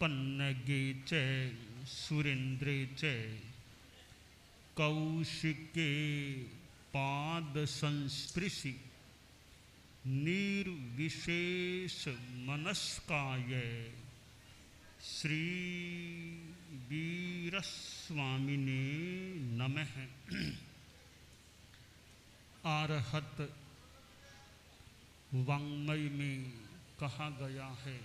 पन्नगे च सुरेन्द्रे च कौशिके पाद संस्पृशि निर्विशेष मनस्काय श्री वीरस्वामिने नमः। आरहत वाङ्मय में कहा गया है,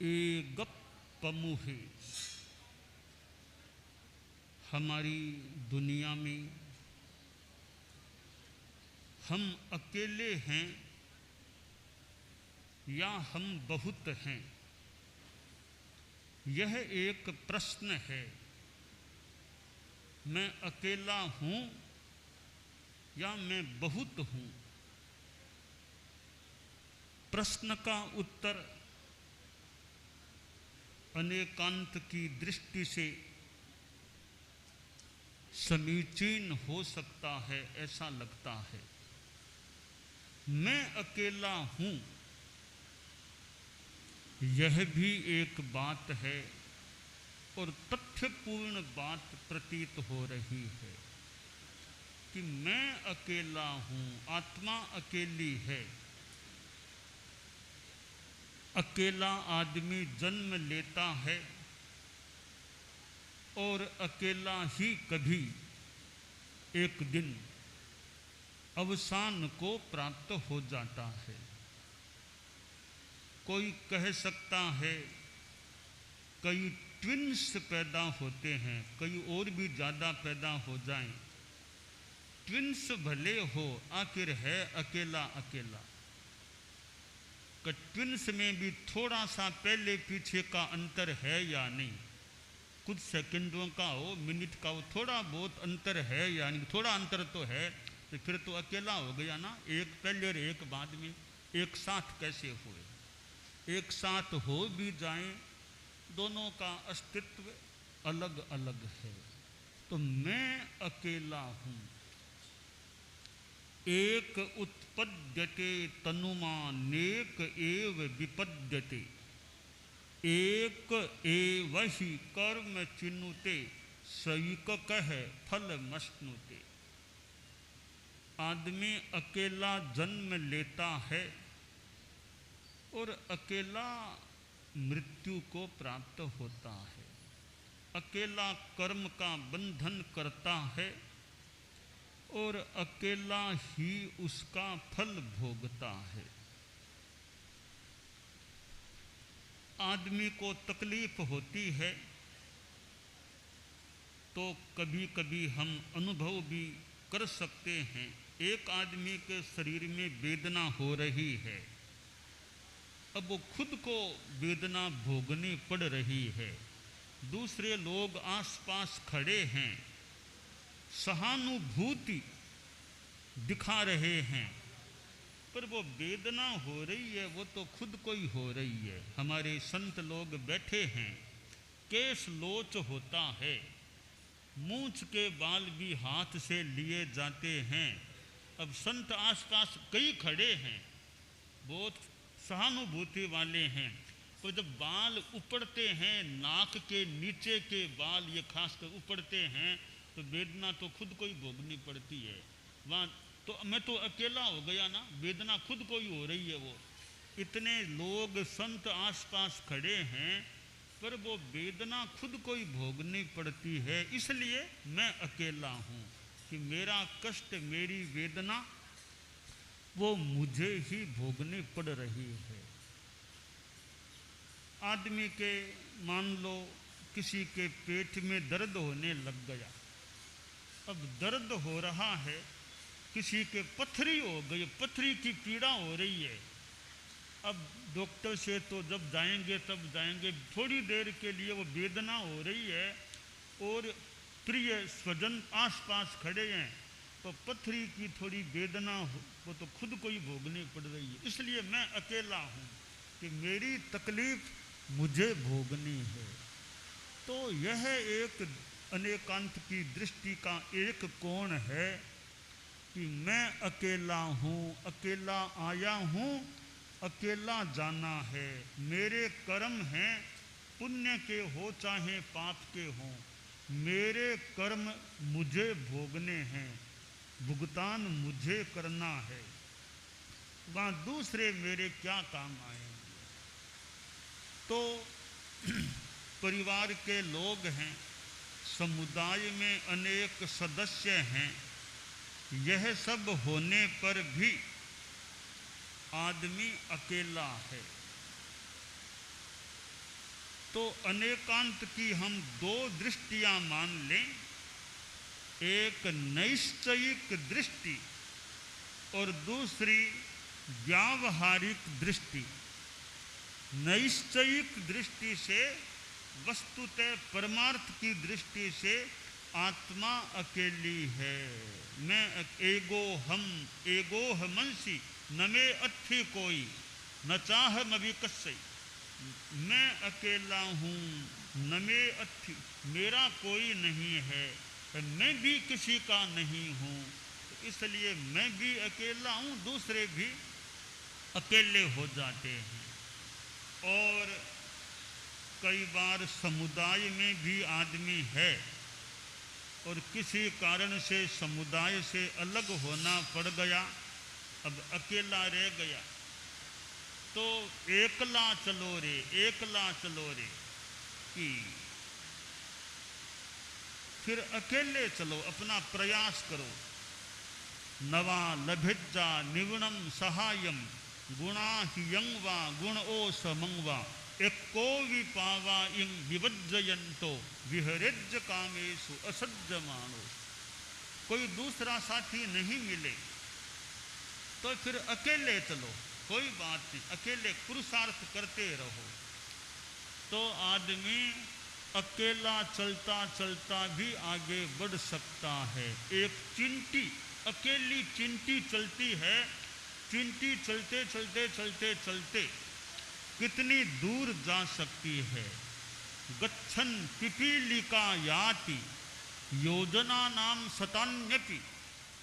एगप्पमुहे। हमारी दुनिया में हम अकेले हैं या हम बहुत हैं, यह एक प्रश्न है। मैं अकेला हूँ या मैं बहुत हूँ? प्रश्न का उत्तर अनेकांत की दृष्टि से समीचीन हो सकता है, ऐसा लगता है। मैं अकेला हूँ, यह भी एक बात है और तथ्यपूर्ण बात प्रतीत हो रही है कि मैं अकेला हूँ, आत्मा अकेली है। अकेला आदमी जन्म लेता है और अकेला ही कभी एक दिन अवसान को प्राप्त हो जाता है। कोई कह सकता है कई ट्विन्स पैदा होते हैं, कई और भी ज़्यादा पैदा हो जाएं, ट्विन्स भले हो, आखिर है अकेला अकेला। ट्विन्स में भी थोड़ा सा पहले पीछे का अंतर है या नहीं, कुछ सेकंडों का हो, मिनट का हो, थोड़ा बहुत अंतर है या नहीं? थोड़ा अंतर तो है, तो फिर तो अकेला हो गया ना। एक पहले और एक बाद में एक साथ कैसे हुए? एक साथ हो भी जाएं, दोनों का अस्तित्व अलग अलग है। तो मैं अकेला हूँ। एक उत्पद्यते तनुमानेक एव विपद्यते, एक एव ही कर्म चिनुते सयुक कह फल मश्नुते। आदमी अकेला जन्म लेता है और अकेला मृत्यु को प्राप्त होता है। अकेला कर्म का बंधन करता है और अकेला ही उसका फल भोगता है। आदमी को तकलीफ होती है तो कभी कभी हम अनुभव भी कर सकते हैं। एक आदमी के शरीर में वेदना हो रही है, अब वो खुद को वेदना भोगनी पड़ रही है। दूसरे लोग आसपास खड़े हैं, सहानुभूति दिखा रहे हैं, पर वो वेदना हो रही है वो तो खुद को ही हो रही है। हमारे संत लोग बैठे हैं, केश लोच होता है, मूंछ के बाल भी हाथ से लिए जाते हैं। अब संत आसपास कई खड़े हैं, बहुत सहानुभूति वाले हैं, तो जब बाल उपड़ते हैं, नाक के नीचे के बाल ये खासकर उपड़ते हैं, तो वेदना तो खुद को ही भोगनी पड़ती है। वहाँ तो मैं तो अकेला हो गया ना, वेदना खुद को ही हो रही है। वो इतने लोग संत आसपास खड़े हैं, पर वो वेदना खुद को ही भोगनी पड़ती है। इसलिए मैं अकेला हूँ कि मेरा कष्ट, मेरी वेदना वो मुझे ही भोगनी पड़ रही है। आदमी के मान लो किसी के पेट में दर्द होने लग गया, अब दर्द हो रहा है, किसी के पथरी हो गई, पथरी की पीड़ा हो रही है। अब डॉक्टर से तो जब जाएंगे तब जाएंगे, थोड़ी देर के लिए वो वेदना हो रही है और प्रिय स्वजन आसपास खड़े हैं, तो पथरी की थोड़ी वेदना वो तो खुद को ही भोगनी पड़ रही है। इसलिए मैं अकेला हूँ कि मेरी तकलीफ मुझे भोगनी है। तो यह एक अनेकांत की दृष्टि का एक कोण है कि मैं अकेला हूँ, अकेला आया हूँ अकेला जाना है। मेरे कर्म हैं, पुण्य के हो चाहे पाप के हों, मेरे कर्म मुझे भोगने हैं, भुगतान मुझे करना है, वहाँ दूसरे मेरे क्या काम आएंगे। तो परिवार के लोग हैं, समुदाय में अनेक सदस्य हैं, यह सब होने पर भी आदमी अकेला है। तो अनेकांत की हम दो दृष्टियां मान लें, एक नैश्चयिक दृष्टि और दूसरी व्यावहारिक दृष्टि। नैश्चयिक दृष्टि से, वस्तुतः परमार्थ की दृष्टि से आत्मा अकेली है। मैं एगो हमंसी न में अच्छी कोई न चाह मविकस्सई। मैं अकेला हूँ, न में अच्छी, मेरा कोई नहीं है, मैं भी किसी का नहीं हूँ, तो इसलिए मैं भी अकेला हूँ, दूसरे भी अकेले हो जाते हैं। और कई बार समुदाय में भी आदमी है और किसी कारण से समुदाय से अलग होना पड़ गया, अब अकेला रह गया, तो एकला चलो रे, एकला चलो रे कि फिर अकेले चलो, अपना प्रयास करो। नवा लभिज्जा निवणम सहायम गुणा हियंग वा गुण ओ समंगवा एको विपावा इंग विवज्जयंतो विहरिज्ज कामेषु असज्जमानो। कोई दूसरा साथी नहीं मिले तो फिर अकेले चलो, कोई बात नहीं, अकेले पुरुषार्थ करते रहो। तो आदमी अकेला चलता चलता भी आगे बढ़ सकता है। एक चिंटी, अकेली चिंटी चलती है, चिंटी चलते चलते चलते चलते कितनी दूर जा सकती है। गच्छन पिपीलिका याति योजना नाम शतान्यपि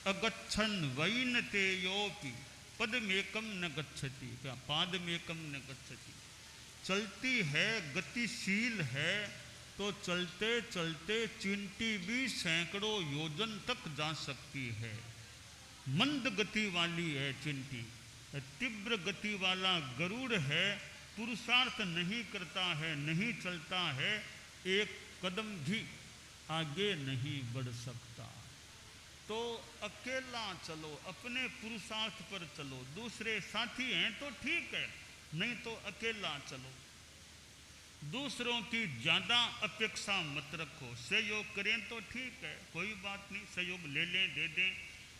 अगच्छन वैनते योपि पदमेकम न गच्छति। क्या पादमेकम न गच्छति। चलती है, गतिशील है, तो चलते चलते चिंटी भी सैकड़ों योजन तक जा सकती है। मंद गति वाली है चिंटी, तीव्र गति वाला गरुड़ है, पुरुषार्थ नहीं करता है, नहीं चलता है, एक कदम भी आगे नहीं बढ़ सकता। तो अकेला चलो, अपने पुरुषार्थ पर चलो, दूसरे साथी हैं तो ठीक है, नहीं तो अकेला चलो। दूसरों की ज़्यादा अपेक्षा मत रखो, सहयोग करें तो ठीक है, कोई बात नहीं, सहयोग ले लें, दे दें,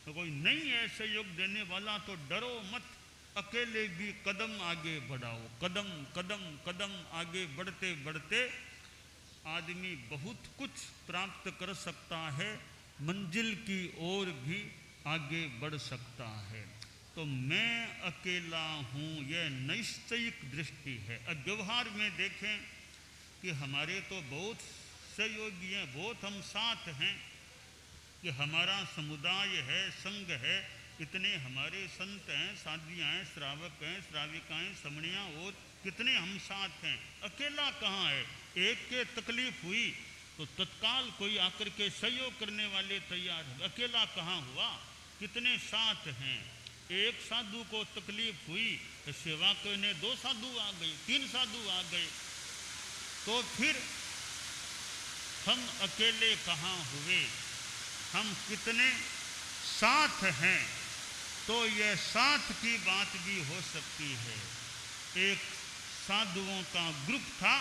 तो कोई नहीं है सहयोग देने वाला तो डरो मत, अकेले भी कदम आगे बढ़ाओ। कदम कदम कदम आगे बढ़ते बढ़ते आदमी बहुत कुछ प्राप्त कर सकता है, मंजिल की ओर भी आगे बढ़ सकता है। तो मैं अकेला हूँ, यह निश्चयिक दृष्टि है। अब व्यवहार में देखें कि हमारे तो बहुत सहयोगी हैं, बहुत हम साथ हैं, कि हमारा समुदाय है, संघ है, इतने हमारे संत हैं, साधियाँ हैं, श्रावक हैं, श्राविकाएँ, समणियाँ, और कितने हम साथ हैं। अकेला कहाँ है? एक के तकलीफ हुई तो तत्काल कोई आकर के सहयोग करने वाले तैयार है। अकेला कहाँ हुआ? कितने साथ हैं। एक साधु को तकलीफ हुई तो सेवा करने 2 साधु आ गए, 3 साधु आ गए, तो फिर हम अकेले कहाँ हुए? हम कितने साथ हैं। तो यह साथ की बात भी हो सकती है। एक साधुओं का ग्रुप था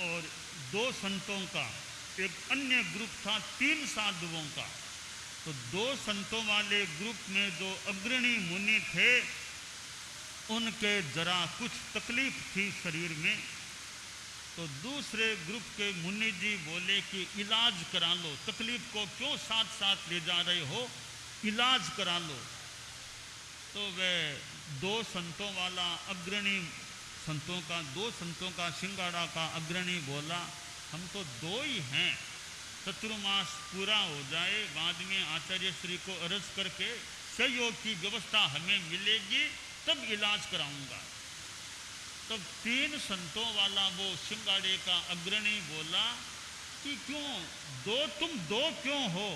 और 2 संतों का, एक अन्य ग्रुप था 3 साधुओं का। तो 2 संतों वाले ग्रुप में जो अग्रणी मुनि थे, उनके जरा कुछ तकलीफ थी शरीर में, तो दूसरे ग्रुप के मुनि जी बोले कि इलाज करा लो, तकलीफ को क्यों साथ साथ ले जा रहे हो, इलाज करा लो। तो वह 2 संतों वाला अग्रणी संतों का, 2 संतों का सिंगाड़ा का अग्रणी बोला, हम तो 2 ही हैं, चतुर्मास पूरा हो जाए, बाद में आचार्य श्री को अर्ज करके सहयोग की व्यवस्था हमें मिलेगी, तब इलाज कराऊंगा। तब 3 संतों वाला वो सिंगाड़े का अग्रणी बोला कि क्यों तुम दो क्यों हो,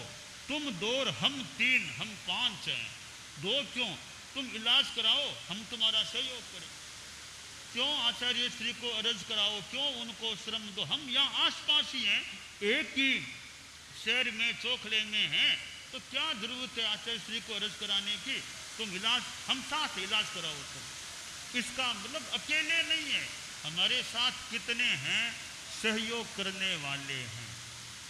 तुम 2 और हम 3, हम 5 हैं, 2 क्यों, तुम इलाज कराओ, हम तुम्हारा सहयोग करें। क्यों आचार्य श्री को अर्ज कराओ, क्यों उनको श्रम दो, हम यहाँ आसपास ही हैं, एक ही शहर में चोखड़े में हैं, तो क्या जरूरत है आचार्य श्री को अर्ज कराने की, तुम इलाज, हम साथ इलाज कराओ तुम। इसका मतलब अकेले नहीं है, हमारे साथ कितने हैं सहयोग करने वाले हैं।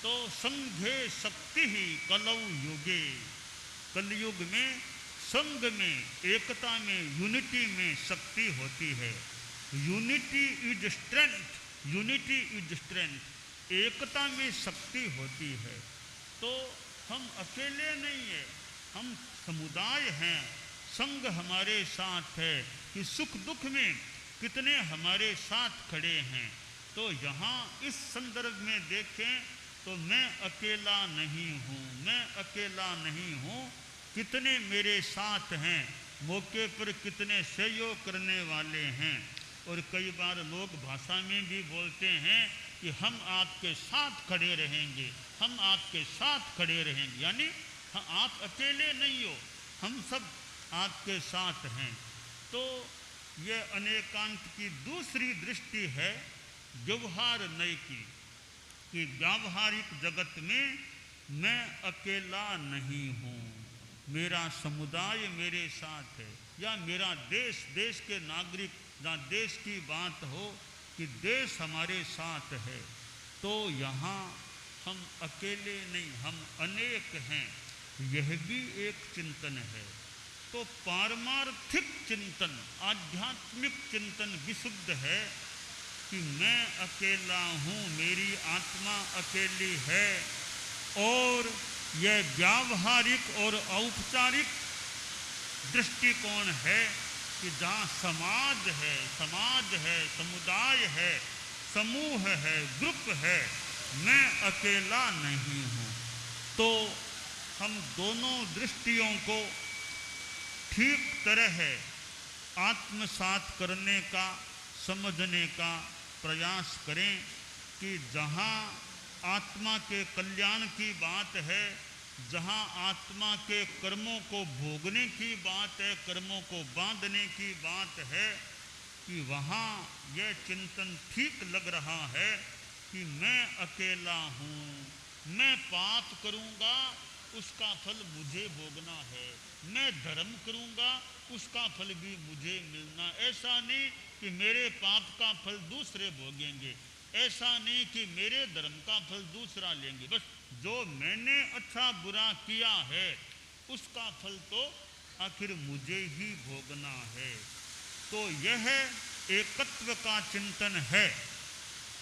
तो संघे शक्ति ही कलौ युगे, कलयुग में संघ में, एकता में, यूनिटी में शक्ति होती है। Unity is strength, unity is strength, एकता में शक्ति होती है। तो हम अकेले नहीं है, हम समुदाय हैं, संघ हमारे साथ है कि सुख दुख में कितने हमारे साथ खड़े हैं। तो यहाँ इस संदर्भ में देखें तो मैं अकेला नहीं हूँ, मैं अकेला नहीं हूँ, कितने मेरे साथ हैं, मौके पर कितने सहयोग करने वाले हैं। और कई बार लोग भाषा में भी बोलते हैं कि हम आपके साथ खड़े रहेंगे, हम आपके साथ खड़े रहेंगे, यानी आप अकेले नहीं हो, हम सब आपके साथ हैं। तो ये अनेकांत की दूसरी दृष्टि है व्यवहार नय की, कि व्यावहारिक जगत में मैं अकेला नहीं हूँ, मेरा समुदाय मेरे साथ है, या मेरा देश, देश के नागरिक, जहाँ देश की बात हो कि देश हमारे साथ है। तो यहाँ हम अकेले नहीं, हम अनेक हैं, यह भी एक चिंतन है। तो पारमार्थिक चिंतन, आध्यात्मिक चिंतन विशुद्ध है कि मैं अकेला हूँ, मेरी आत्मा अकेली है। और यह व्यावहारिक और औपचारिक दृष्टिकोण है कि जहाँ समाज है, समुदाय है, समूह है, ग्रुप है, मैं अकेला नहीं हूँ। तो हम दोनों दृष्टियों को ठीक तरह आत्मसात करने का, समझने का प्रयास करें कि जहाँ आत्मा के कल्याण की बात है, जहाँ आत्मा के कर्मों को भोगने की बात है, कर्मों को बांधने की बात है, कि वहाँ यह चिंतन ठीक लग रहा है कि मैं अकेला हूँ, मैं पाप करूँगा उसका फल मुझे भोगना है, मैं धर्म करूँगा उसका फल भी मुझे मिलना। ऐसा नहीं कि मेरे पाप का फल दूसरे भोगेंगे, ऐसा नहीं कि मेरे धर्म का फल दूसरा लेंगे, बस जो मैंने अच्छा बुरा किया है उसका फल तो आखिर मुझे ही भोगना है। तो यह एकत्व का चिंतन है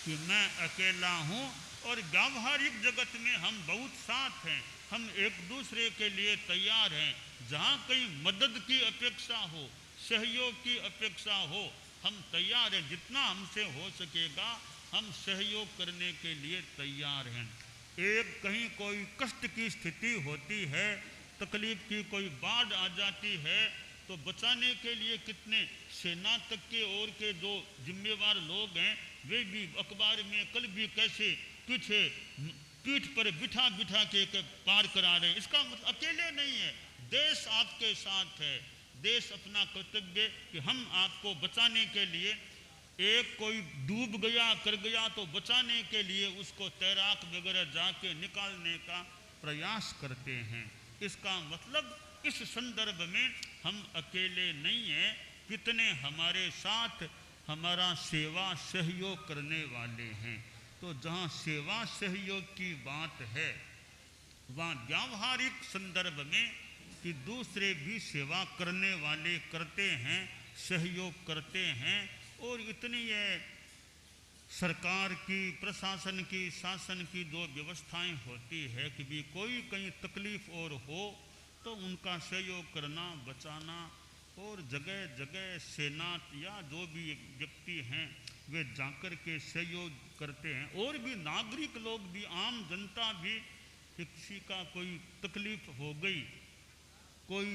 कि मैं अकेला हूँ, और व्यावहारिक जगत में हम बहुत साथ हैं, हम एक दूसरे के लिए तैयार हैं। जहाँ कहीं मदद की अपेक्षा हो, सहयोग की अपेक्षा हो, हम तैयार हैं, जितना हमसे हो सकेगा हम सहयोग करने के लिए तैयार हैं। एक कहीं कोई कष्ट की स्थिति होती है, तकलीफ की कोई बाढ़ आ जाती है, तो बचाने के लिए कितने सेना तक के और के जो जिम्मेवार लोग हैं वे भी अखबार में कल भी कैसे पीठ पर बिठा बिठा के पार करा रहे हैं। इसका मतलब अकेले नहीं है, देश आपके साथ है, देश अपना कर्तव्य कि हम आपको बचाने के लिए, एक कोई डूब गया कर गया तो बचाने के लिए उसको तैराक वगैरह जाके निकालने का प्रयास करते हैं। इसका मतलब इस संदर्भ में हम अकेले नहीं हैं, कितने हमारे साथ हमारा सेवा सहयोग करने वाले हैं। तो जहाँ सेवा सहयोग की बात है वहाँ व्यावहारिक संदर्भ में कि दूसरे भी सेवा करने वाले करते हैं, सहयोग करते हैं, और इतनी ये सरकार की, प्रशासन की, शासन की जो व्यवस्थाएं होती है कि भी कोई कहीं तकलीफ और हो तो उनका सहयोग करना, बचाना, और जगह जगह सेना या जो भी व्यक्ति हैं वे जाकर के सहयोग करते हैं। और भी नागरिक लोग भी, आम जनता भी, किसी का कोई तकलीफ हो गई, कोई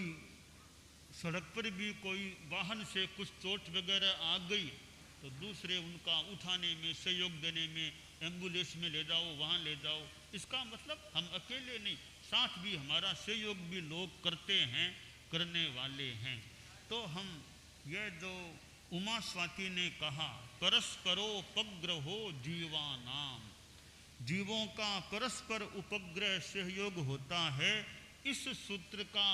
सड़क पर भी कोई वाहन से कुछ चोट वगैरह आ गई तो दूसरे उनका उठाने में, सहयोग देने में, एम्बुलेंस में ले जाओ, वहाँ ले जाओ। इसका मतलब हम अकेले नहीं, साथ भी हमारा सहयोग भी लोग करते हैं, करने वाले हैं। तो हम ये जो उमा स्वाति ने कहा, परस्परो उपग्रहो जीवानाम, जीवों का परस्पर उपग्रह सहयोग होता है। इस सूत्र का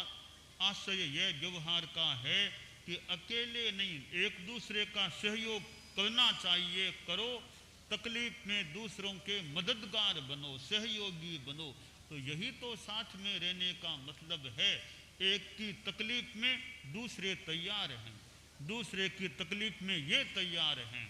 आशय यह व्यवहार का है कि अकेले नहीं, एक दूसरे का सहयोग करना चाहिए, करो। तकलीफ में दूसरों के मददगार बनो, सहयोगी बनो। तो यही तो साथ में रहने का मतलब है। एक की तकलीफ में दूसरे तैयार हैं, दूसरे की तकलीफ में ये तैयार हैं।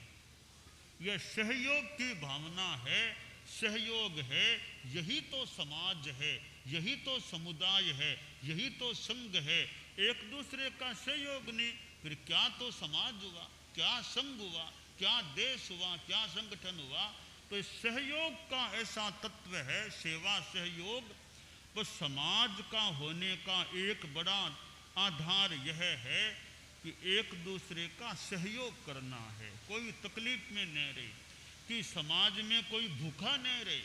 यह सहयोग की भावना है, सहयोग है। यही तो समाज है, यही तो समुदाय है, यही तो संघ है। एक दूसरे का सहयोग नहीं, फिर क्या तो समाज हुआ, क्या संघ हुआ, क्या देश हुआ, क्या संगठन हुआ। तो सहयोग का ऐसा तत्व है, सेवा सहयोग। तो समाज का होने का एक बड़ा आधार यह है कि एक दूसरे का सहयोग करना है। कोई तकलीफ में न रहे, कि समाज में कोई भूखा न रहे,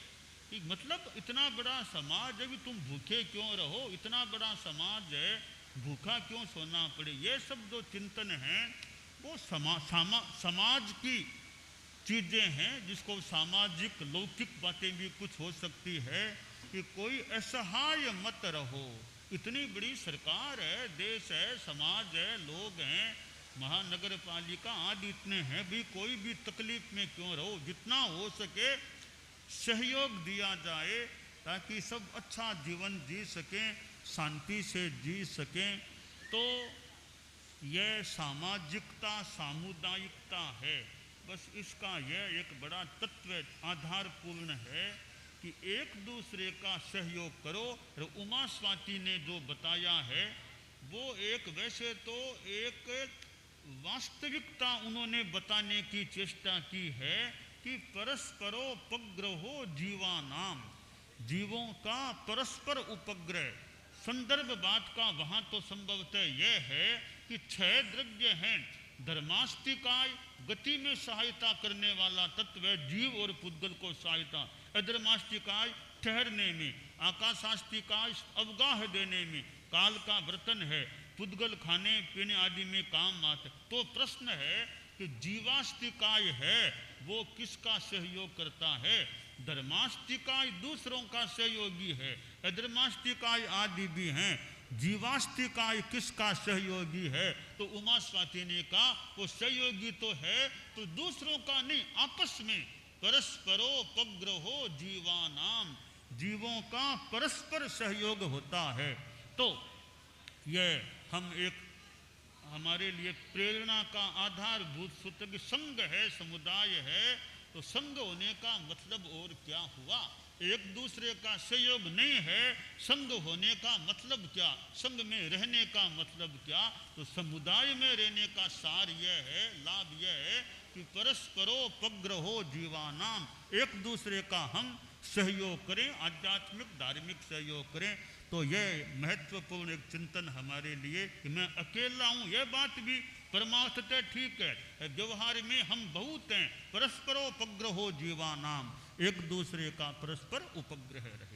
कि मतलब इतना बड़ा समाज है, तुम भूखे क्यों रहो, इतना बड़ा समाज है, भूखा क्यों सोना पड़े। ये सब जो चिंतन है वो समाज की चीज़ें हैं, जिसको सामाजिक लौकिक बातें भी कुछ हो सकती है। कि कोई असहाय मत रहो, इतनी बड़ी सरकार है, देश है, समाज है, लोग हैं, महानगर पालिका आदि इतने हैं, भी कोई भी तकलीफ में क्यों रहो। जितना हो सके सहयोग दिया जाए ताकि सब अच्छा जीवन जी सकें, शांति से जी सकें। तो यह सामाजिकता, सामुदायिकता है। बस इसका यह एक बड़ा तत्व आधारपूर्ण है कि एक दूसरे का सहयोग करो। और उमा स्वाति ने जो बताया है वो एक, वैसे तो एक वास्तविकता उन्होंने बताने की चेष्टा की है कि परस्परोपग्रहो जीवानाम, जीवों का परस्पर उपग्रह। संदर्भ बात का वहाँ तो संभवतः यह है कि 6 द्रव्य हैं। धर्मास्तिकाय गति में सहायता करने वाला तत्व है, जीव और पुद्गल को सहायता। अधर्मास्तिकाय ठहरने में, आकाशास्तिकाय अवगाह देने में, काल का बर्तन है, पुद्गल खाने पीने आदि में काम आते। तो प्रश्न है कि जीवास्तिकाय है वो किसका सहयोग करता है। धर्मास्तिकाय दूसरों का सहयोगी है, अधर्मास्तिकाय आदि भी हैं। जीवास्तिकाय किसका सहयोगी है। तो उमा स्वाति ने कहा वो सहयोगी तो है, तो दूसरों का नहीं, आपस में परस्परोपग्रहो जीवानाम, जीवों का परस्पर सहयोग होता है। तो यह हम एक हमारे लिए प्रेरणा का आधारभूत सूत्र कि संघ है, समुदाय है। तो संघ होने का मतलब और क्या हुआ। एक दूसरे का सहयोग नहीं है, संघ होने का मतलब क्या, संघ में रहने का मतलब क्या। तो समुदाय में रहने का सार यह है, लाभ यह है कि परस्परोपग्रहो जीवानाम, एक दूसरे का हम सहयोग करें, आध्यात्मिक धार्मिक सहयोग करें। तो यह महत्वपूर्ण एक चिंतन हमारे लिए कि मैं अकेला हूँ, यह बात भी परमार्थतः ठीक है, व्यवहार में हम बहुत हैं। परस्परोपग्रहो जीवानाम, एक दूसरे का परस्पर उपग्रह रहे।